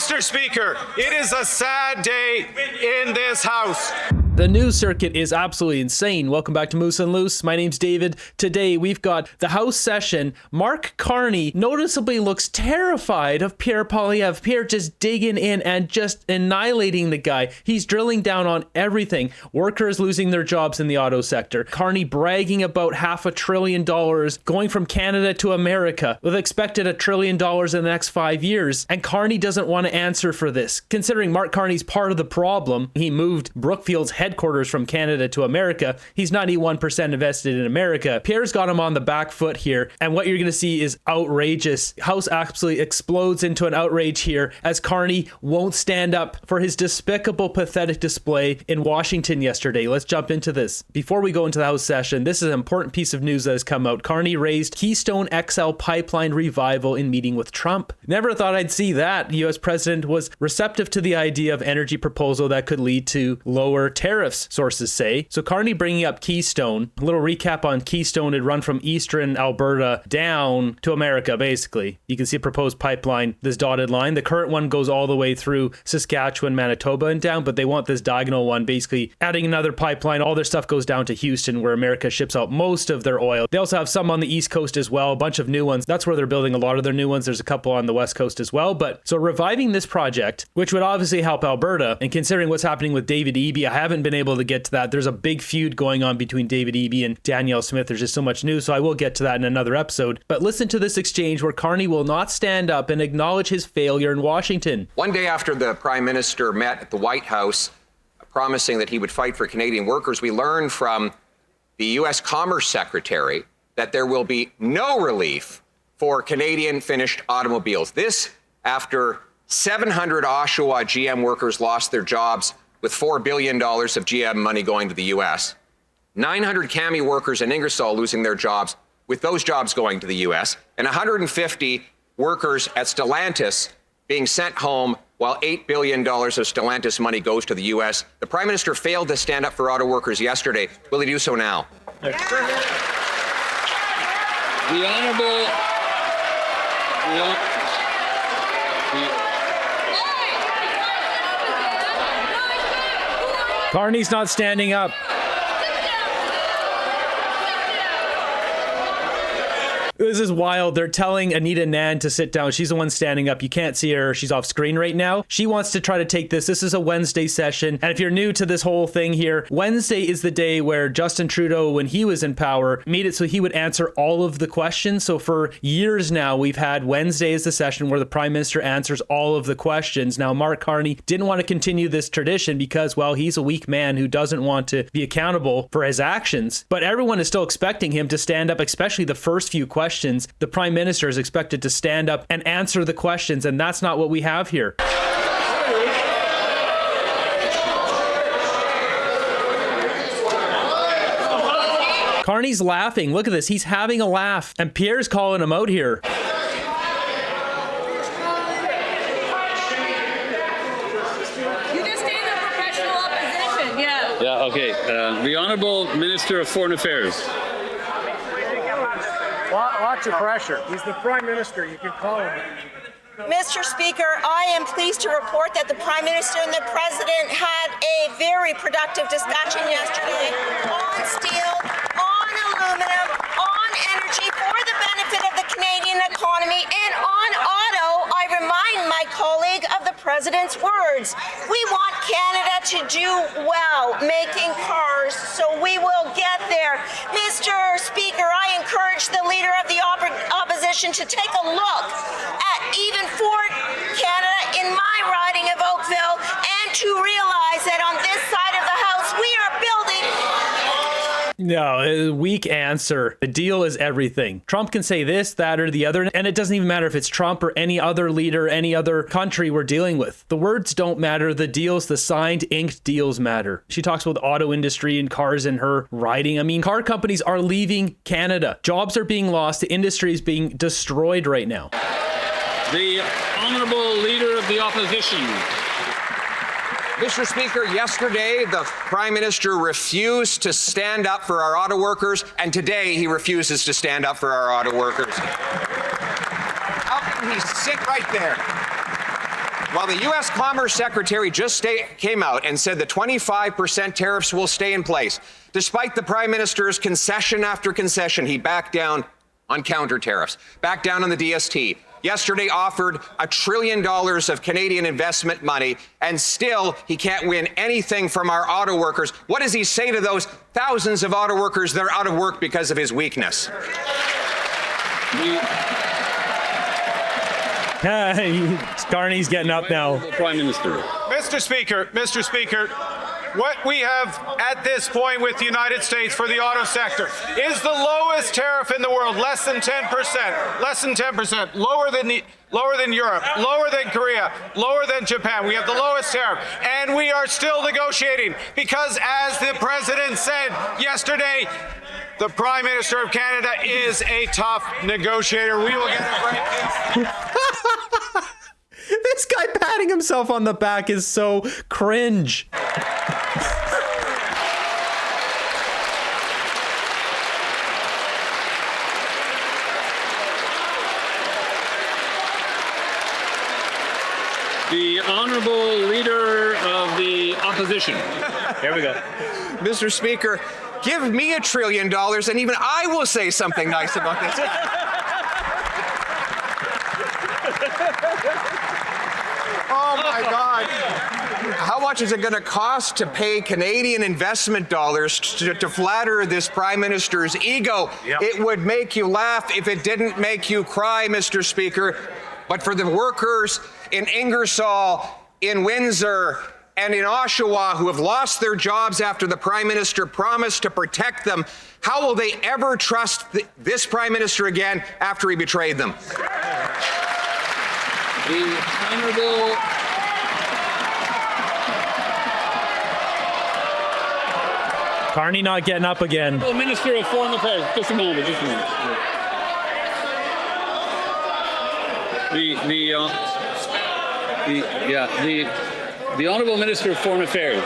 Mr. Speaker, it is a sad day in this House. The news circuit is absolutely insane. Welcome back to Moose and Loose. My name's David. Today we've got the House session. Mark Carney noticeably looks terrified of Pierre Poilievre. Pierre just digging in and just annihilating the guy. He's drilling down on everything. Workers losing their jobs in the auto sector. Carney bragging about $500 billion going from Canada to America with expected $1 trillion in the next 5 years. And Carney doesn't want to answer for this. Considering Mark Carney's part of the problem, he moved Brookfield's headquarters from Canada to America. He's 91% invested in America. Pierre's got him on the back foot here, and what you're going to see is outrageous. House absolutely explodes into an outrage here as Carney won't stand up for his despicable, pathetic display in Washington yesterday. Let's jump into this. Before we go into the House session, this is an important piece of news that has come out. Carney raised Keystone XL pipeline revival in meeting with Trump. Never thought I'd see that. The U.S. president was receptive to the idea of energy proposal that could lead to lower tariffs, sources say. So Carney bringing up Keystone. A little recap on Keystone. It run from eastern Alberta down to America, basically. You can see a proposed pipeline, this dotted line. The current one goes all the way through Saskatchewan, Manitoba, and down, but they want this diagonal one, basically adding another pipeline. All their stuff goes down to Houston, where America ships out most of their oil. They also have some on the East Coast as well, a bunch of new ones. That's where they're building a lot of their new ones. There's a couple on the West Coast as well. But so reviving this project, which would obviously help Alberta, and considering what's happening with David Eby, I haven't been able to get to that. There's a big feud going on between David Eby and Danielle Smith. There's just so much news, so I will get to that in another episode. But listen to this exchange where Carney will not stand up and acknowledge his failure in Washington. One day after the Prime Minister met at the White House, promising that he would fight for Canadian workers, we learned from the U.S. Commerce Secretary that there will be no relief for Canadian finished automobiles. This after 700 Oshawa GM workers lost their jobs with $4 billion of GM money going to the U.S. 900 CAMI workers in Ingersoll losing their jobs with those jobs going to the U.S. and 150 workers at Stellantis being sent home while $8 billion of Stellantis money goes to the U.S. The Prime Minister failed to stand up for auto workers yesterday. Will he do so now? The Honourable... Carney's not standing up. This is wild. They're telling Anita Nan to sit down. She's the one standing up. You can't see her. She's off screen right now. She wants to try to take this. This is a Wednesday session. And if you're new to this whole thing here, Wednesday is the day where Justin Trudeau, when he was in power, made it so he would answer all of the questions. So for years now, we've had Wednesday as the session where the Prime Minister answers all of the questions. Now, Mark Carney didn't want to continue this tradition because, well, he's a weak man who doesn't want to be accountable for his actions. But everyone is still expecting him to stand up, especially the first few questions. The Prime Minister is expected to stand up and answer the questions, and that's not what we have here. Carney's laughing. Look at this. He's having a laugh, and Pierre's calling him out here. Yeah, okay. The Honourable Minister of Foreign Affairs. Lots of pressure. He's the Prime Minister. You can call him. Mr. Speaker, I am pleased to report that the Prime Minister and the President had a very productive discussion yesterday on steel, on aluminum, on energy for the benefit of the Canadian economy, and on auto. I remind my colleague of the President's words. We want Canada to do well making cars, so we will get there. Mr. Speaker, I encourage the Leader of the Opposition to take a look at even Ford Canada in my riding of Oakville and to realize that on this side of the House we are building. No, weak answer. The deal is everything. Trump can say this, that, or the other, and it doesn't even matter if it's Trump or any other leader, any other country we're dealing with. The words don't matter. The deals, the signed, inked deals matter. She talks about the auto industry and cars in her riding. I mean, car companies are leaving Canada. Jobs are being lost. The industry is being destroyed right now. The Honourable Leader of the Opposition. Mr. Speaker, yesterday the Prime Minister refused to stand up for our auto workers, and today he refuses to stand up for our auto workers. How can he sit right there While the U.S. Commerce Secretary just came out and said the 25% tariffs will stay in place, despite the Prime Minister's concession after concession, he backed down on counter tariffs, backed down on the DST. Yesterday offered $1 trillion of Canadian investment money, and still he can't win anything from our auto workers. What does he say to those thousands of auto workers that are out of work because of his weakness? Carney's getting up now. Prime Minister. Mr. Speaker, what we have at this point with the United States for the auto sector is the lowest tariff in the world, less than 10%, lower than Europe, lower than Korea, lower than Japan. We have the lowest tariff, and we are still negotiating because, as the President said yesterday, the Prime Minister of Canada is a tough negotiator. We will get a break. This guy patting himself on the back is so cringe. The Honourable Leader of the Opposition. Here we go. Mr. Speaker, give me $1 trillion and even I will say something nice about this. Oh my God. How much is it going to cost to pay Canadian investment dollars to flatter this Prime Minister's ego? Yep. It would make you laugh if it didn't make you cry, Mr. Speaker. But for the workers in Ingersoll, in Windsor, and in Oshawa who have lost their jobs after the Prime Minister promised to protect them, how will they ever trust this Prime Minister again after he betrayed them? The Honourable Carney not getting up again. Minister of Foreign Affairs. Just a moment. The Honourable Minister of Foreign Affairs.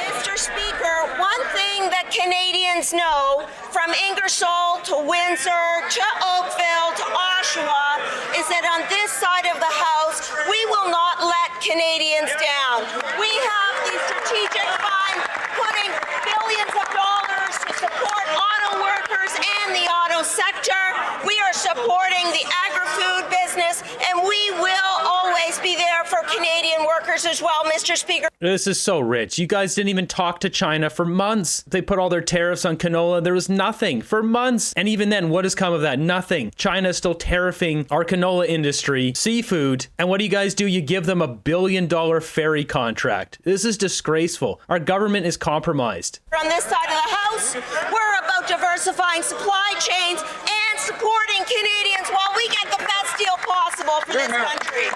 Mr. Speaker, one thing that Canadians know from Ingersoll to Windsor to Oakville to Oshawa is that on this side of the House, we will not let Canadians down. We have the strategic fund putting billions of dollars to support auto workers and the auto sector. We are supporting the agri-food business, and we will always be there for Canadian workers as well, Mr. Speaker. This is so rich. You guys didn't even talk to China for months. They put all their tariffs on canola. There was nothing for months. And even then, what has come of that? Nothing. China is still tariffing our canola industry, seafood. And what do you guys do? You give them $1 billion ferry contract. This is disgraceful. Our government is compromised. On this side of the House, we're about diversifying supply chains and supporting Canadians while we get the best deal possible for this country.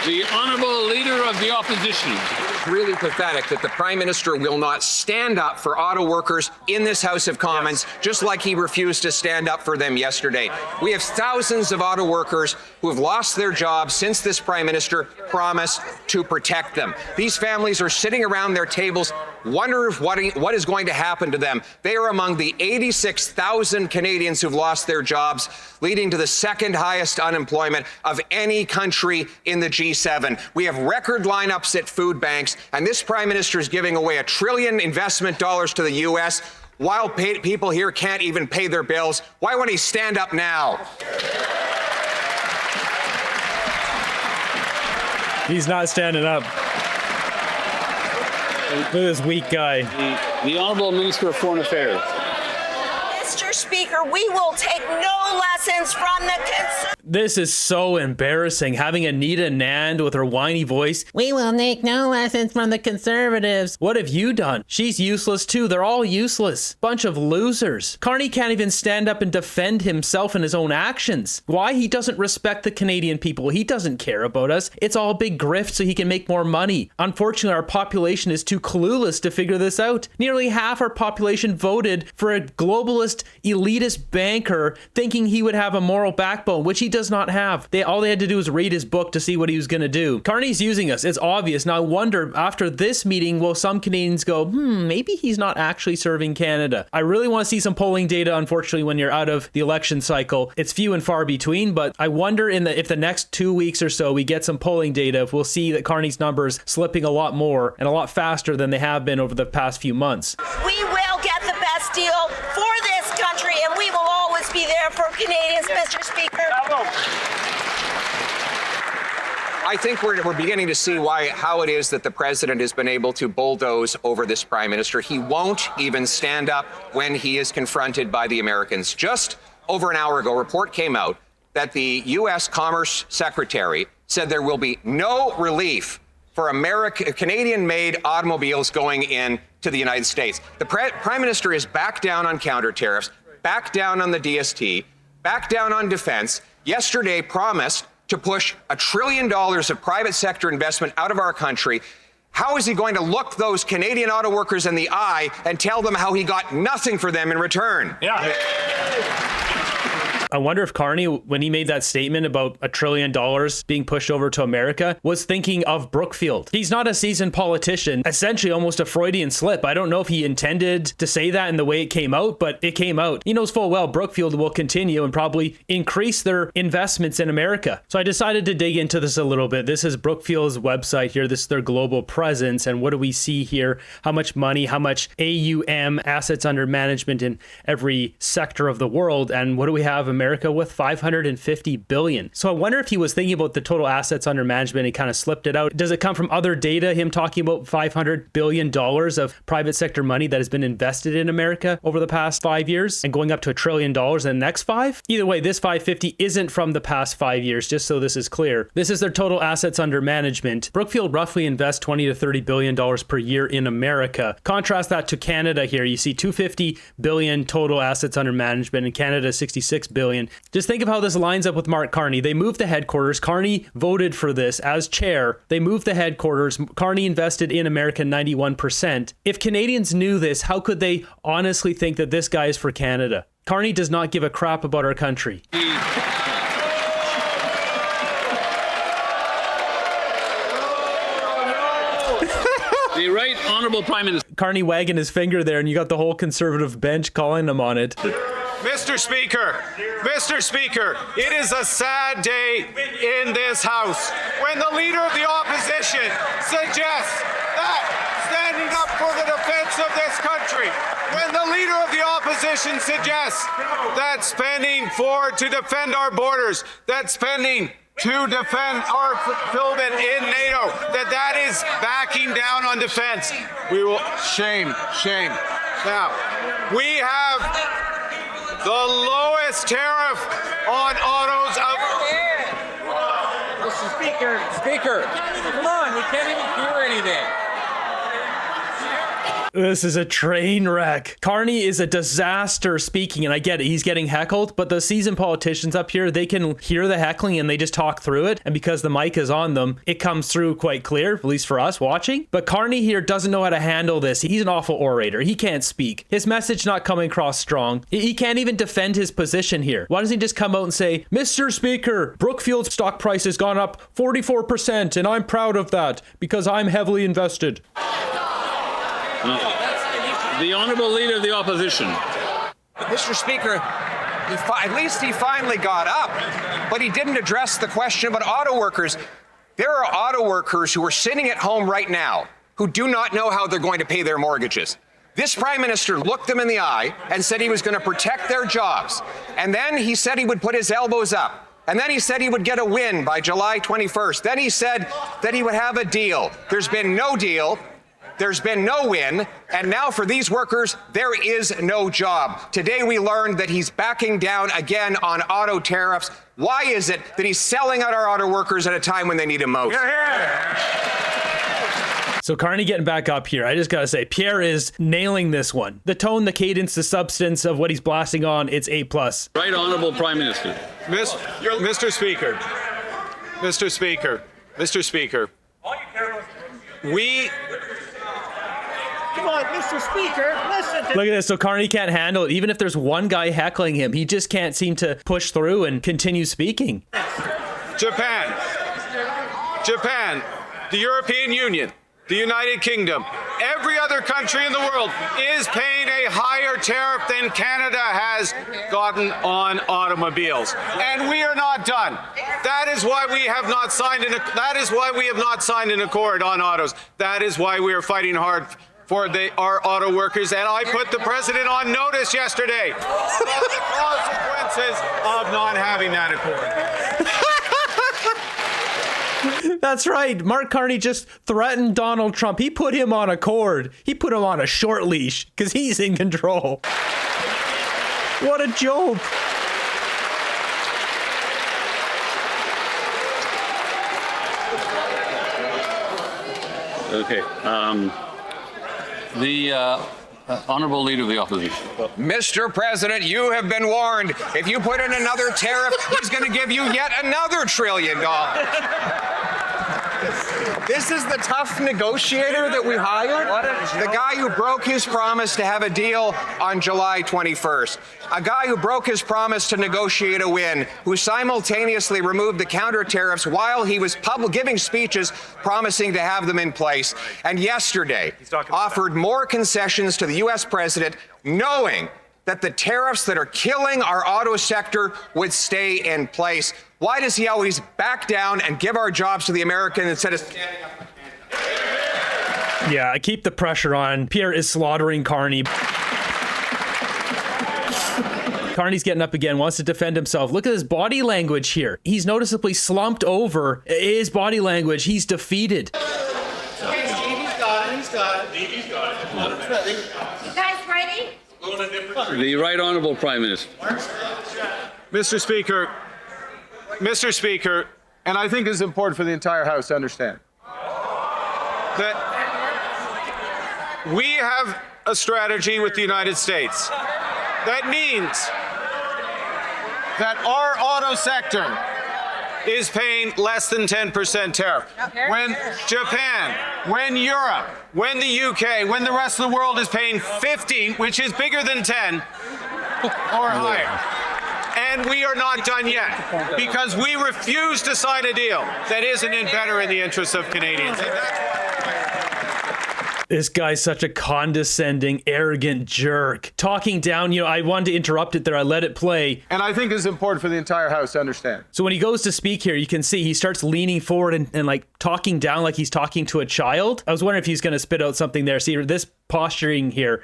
The Honourable Leader of the Opposition. It's really pathetic that the Prime Minister will not stand up for auto workers in this House of Commons, just like he refused to stand up for them yesterday. We have thousands of auto workers who have lost their jobs since this Prime Minister promised to protect them. These families are sitting around their tables wondering what is going to happen to them. They are among the 86,000 Canadians who've lost their jobs, leading to the second highest unemployment of any country in the G7. We have record lineups at food banks, and this Prime Minister is giving away $1 trillion investment dollars to the U.S. while people here can't even pay their bills. Why won't he stand up now? He's not standing up. Look at this weak guy. The Honourable Minister of Foreign Affairs. Mr. Speaker, we will take no lessons from the conservatives. This is so embarrassing, having Anita Nand with her whiny voice. We will take no lessons from the conservatives. What have you done? She's useless too. They're all useless. Bunch of losers. Carney can't even stand up and defend himself and his own actions. Why? He doesn't respect the Canadian people. He doesn't care about us. It's all a big grift so he can make more money. Unfortunately, our population is too clueless to figure this out. Nearly half our population voted for a globalist, elitist banker thinking he would have a moral backbone, which he does does not have. All they had to do was read his book to see what he was going to do. Carney's using us. It's obvious. Now I wonder, after this meeting, will some Canadians go, maybe he's not actually serving Canada? I really want to see some polling data. Unfortunately, when you're out of the election cycle, it's few and far between, but I wonder if the next 2 weeks or so we get some polling data, if we'll see that Carney's numbers slipping a lot more and a lot faster than they have been over the past few months. We will get the best deal for this country, and we will always be there for Canadians, Mr. Speaker. I think we're beginning to see how it is that the president has been able to bulldoze over this prime minister. He won't even stand up when he is confronted by the Americans. Just over an hour ago, a report came out that the U.S. Commerce Secretary said there will be no relief for Canadian-made automobiles going in to the United States. The prime minister is back down on counter tariffs, back down on the DST, back down on defense. Yesterday promised to push $1 trillion of private sector investment out of our country. How is he going to look those Canadian auto workers in the eye and tell them how he got nothing for them in return? Yeah. I wonder if Carney, when he made that statement about $1 trillion being pushed over to America, was thinking of Brookfield. He's not a seasoned politician, essentially almost a Freudian slip. I don't know if he intended to say that in the way it came out, but it came out. He knows full well Brookfield will continue and probably increase their investments in America. So I decided to dig into this a little bit. This is Brookfield's website here. This is their global presence. And what do we see here? How much money, how much AUM, assets under management in every sector of the world. And what do we have? America with 550 billion. So I wonder if he was thinking about the total assets under management and kind of slipped it out. Does it come from other data, him talking about $500 billion of private sector money that has been invested in America over the past 5 years and going up to $1 trillion in the next 5? Either way, this 550 isn't from the past 5 years, just so this is clear. This is their total assets under management. Brookfield roughly invests 20 to $30 billion per year in America. Contrast that to Canada here. You see 250 billion total assets under management, and Canada 66 billion. Just think of how this lines up with Mark Carney. They moved the headquarters. Carney voted for this as chair. They moved the headquarters. Carney invested in America 91%. If Canadians knew this, how could they honestly think that this guy is for Canada? Carney does not give a crap about our country. The Right Honourable Prime Minister. Carney wagging his finger there, and you got the whole Conservative bench calling him on it. Mr. Speaker, it is a sad day in this House when the Leader of the Opposition suggests that standing up for the defense of this country, when the Leader of the Opposition suggests that spending to defend our borders, that spending to defend our fulfillment in NATO, that is backing down on defense. We will, shame. Now, we have the lowest tariff on autos of... Mr. Speaker, come on, we can't even hear anything. This is a train wreck. Carney is a disaster speaking, and I get it. He's getting heckled, but the seasoned politicians up here, they can hear the heckling and they just talk through it. And because the mic is on them, it comes through quite clear, at least for us watching. But Carney here doesn't know how to handle this. He's an awful orator. He can't speak. His message not coming across strong. He can't even defend his position here. Why doesn't he just come out and say, Mr. Speaker, Brookfield's stock price has gone up 44%, and I'm proud of that because I'm heavily invested. The Honourable Leader of the Opposition. Mr. Speaker, at least he finally got up, but he didn't address the question about auto workers. There are auto workers who are sitting at home right now who do not know how they're going to pay their mortgages. This Prime Minister looked them in the eye and said he was going to protect their jobs. And then he said he would put his elbows up. And then he said he would get a win by July 21st. Then he said that he would have a deal. There's been no deal. There's been no win, and now for these workers, there is no job. Today we learned that he's backing down again on auto tariffs. Why is it that he's selling out our auto workers at a time when they need him most? So Carney getting back up here. I just got to say, Pierre is nailing this one. The tone, the cadence, the substance of what he's blasting on, it's A+. Right Honourable Prime Minister. Mr. Speaker, we... Come on, Mr. Speaker, listen to Look at this. So Carney can't handle it. Even if there's one guy heckling him, he just can't seem to push through and continue speaking. Japan, the European Union, the United Kingdom, every other country in the world is paying a higher tariff than Canada has gotten on automobiles. And we are not done. That is why we have not signed an accord on autos. That is why we are fighting hard for our auto workers. And I put the president on notice yesterday about the consequences of not having that accord. That's right. Mark Carney just threatened Donald Trump. He put him on a cord. He put him on a short leash because he's in control. What a joke. Okay. The honorable leader of the opposition. Mr. President, you have been warned. If you put in another tariff, he's going to give you yet another $1 trillion. This is the tough negotiator that we hired? The guy who broke his promise to have a deal on July 21st. A guy who broke his promise to negotiate a win, who simultaneously removed the counter tariffs while he was giving speeches promising to have them in place. And yesterday offered more concessions to the U.S. president, knowing that the tariffs that are killing our auto sector would stay in place. Why does he always back down and give our jobs to the American instead of standing up? Yeah, keep the pressure on. Pierre is slaughtering Carney. Carney's getting up again, wants to defend himself. Look at his body language here. He's noticeably slumped over. His body language, he's defeated. He's got it. You guys ready? The Right Honorable Prime Minister. Mr. Speaker, and I think it's important for the entire House to understand that we have a strategy with the United States. That means that our auto sector is paying less than 10% tariff. When Japan, when Europe, when the UK, when the rest of the world is paying 15, which is bigger than 10 or higher. And we are not done yet because we refuse to sign a deal that isn't better in the interests of Canadians. This guy's such a condescending, arrogant jerk. Talking down, I wanted to interrupt it there. I let it play. And I think it's important for the entire House to understand. So when he goes to speak here, you can see he starts leaning forward and like talking down like he's talking to a child. I was wondering if he's going to spit out something there. See, this posturing here,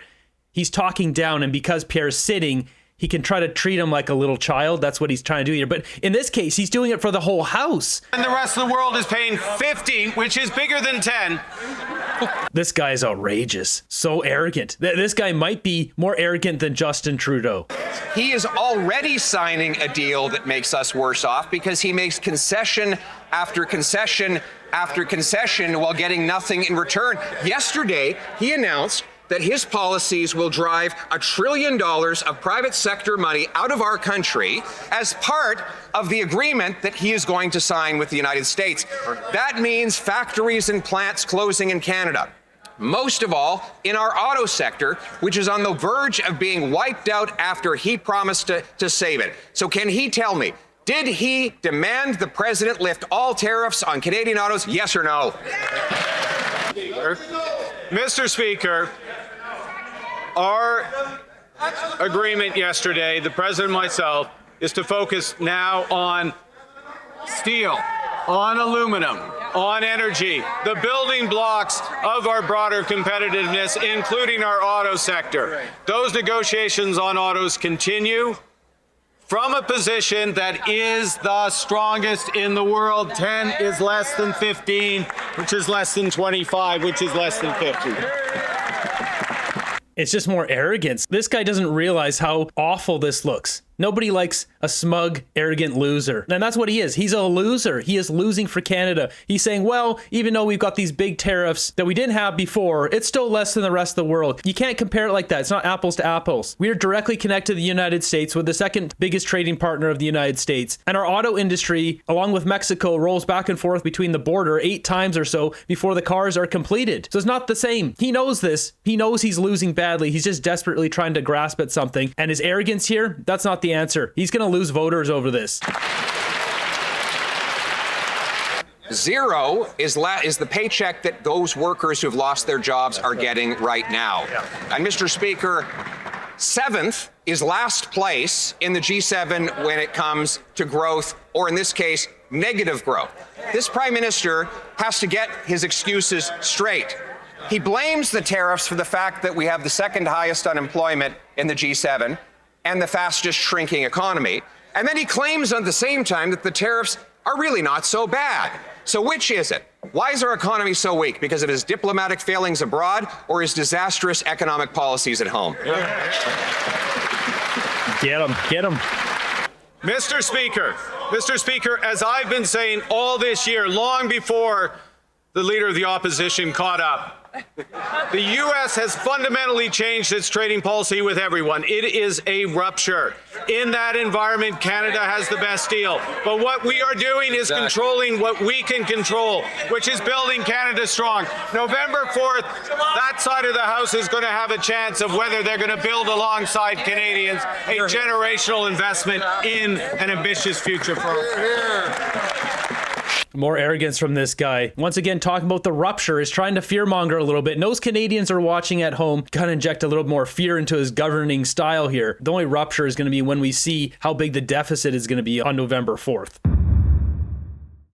he's talking down, and because Pierre's sitting, he can try to treat him like a little child. That's what he's trying to do here. But in this case, he's doing it for the whole House. And the rest of the world is paying 15, which is bigger than 10. This guy is outrageous. So arrogant. This guy might be more arrogant than Justin Trudeau. He is already signing a deal that makes us worse off because he makes concession after concession after concession while getting nothing in return. Yesterday, he announced that his policies will drive $1 trillion of private sector money out of our country as part of the agreement that he is going to sign with the United States. That means factories and plants closing in Canada. Most of all, in our auto sector, which is on the verge of being wiped out after he promised to save it. So can he tell me, did he demand the president lift all tariffs on Canadian autos? Yes or no? Mr. Speaker, our agreement yesterday, the president and myself, is to focus now on steel, on aluminum, on energy, the building blocks of our broader competitiveness, including our auto sector. Those negotiations on autos continue from a position that is the strongest in the world. 10 is less than 15, which is less than 25, which is less than 50. It's just more arrogance. This guy doesn't realize how awful this looks. Nobody likes a smug, arrogant loser. And that's what he is. He's a loser. He is losing for Canada. He's saying, well, even though we've got these big tariffs that we didn't have before, it's still less than the rest of the world. You can't compare it like that. It's not apples to apples. We are directly connected to the United States. With the second biggest trading partner of the United States. And our auto industry, along with Mexico, rolls back and forth between the border 8 times or so before the cars are completed. So it's not the same. He knows this. He knows he's losing badly. He's just desperately trying to grasp at something. And his arrogance here, that's not the answer. He's going to lose voters over this. Zero is the paycheck that those workers who've lost their jobs are getting right now. And Mr. Speaker, 7th is last place in the G7 when it comes to growth, or in this case, negative growth. This Prime Minister has to get his excuses straight. He blames the tariffs for the fact that we have the 2nd highest unemployment in the G7 and the fastest shrinking economy. And then he claims at the same time that the tariffs are really not so bad. So which is it? Why is our economy so weak? Because of his diplomatic failings abroad or his disastrous economic policies at home? Get him. Get him. Mr. Speaker, as I've been saying all this year, long before the Leader of the Opposition caught up, the U.S. has fundamentally changed its trading policy with everyone. It is a rupture. In that environment, Canada has the best deal. But what we are doing is controlling what we can control, which is building Canada strong. November 4th, that side of the House is going to have a chance of whether they're going to build alongside Canadians a generational investment in an ambitious future for us. More arrogance from this guy. Once again, talking about the rupture, is trying to fearmonger a little bit. Knows Canadians are watching at home. Kind of inject a little more fear into his governing style here. The only rupture is going to be when we see how big the deficit is going to be on November 4th.